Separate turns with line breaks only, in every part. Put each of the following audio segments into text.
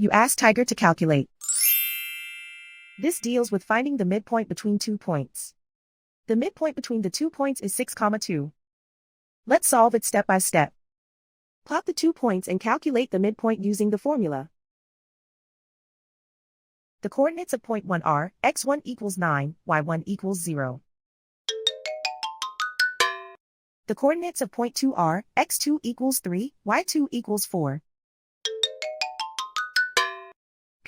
You ask Tiger to calculate. This deals with finding the midpoint between 2 points. The midpoint between the 2 points is 6, 2. Let's solve it step by step. Plot the 2 points and calculate the midpoint using the formula. The coordinates of point 1 are x1 equals 9, y1 equals 0. The coordinates of point 2 are x2 equals 3, y2 equals 4.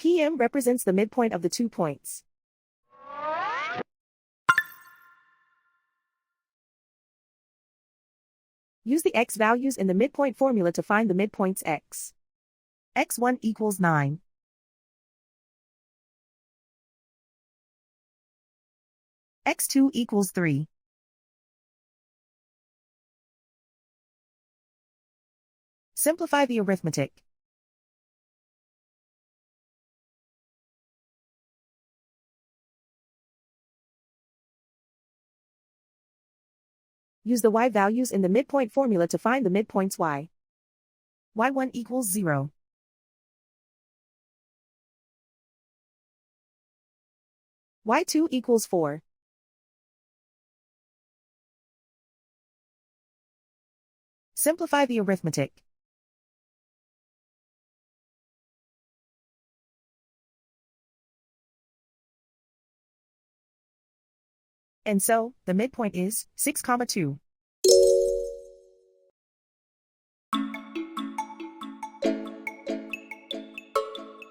PM represents the midpoint of the 2 points. Use the x values in the midpoint formula to find the midpoints x. x1 equals 9. x2 equals 3. Simplify the arithmetic. Use the y values in the midpoint formula to find the midpoints y. y1 equals 0. y2 equals 4. Simplify the arithmetic. And so, the midpoint is 6, 2.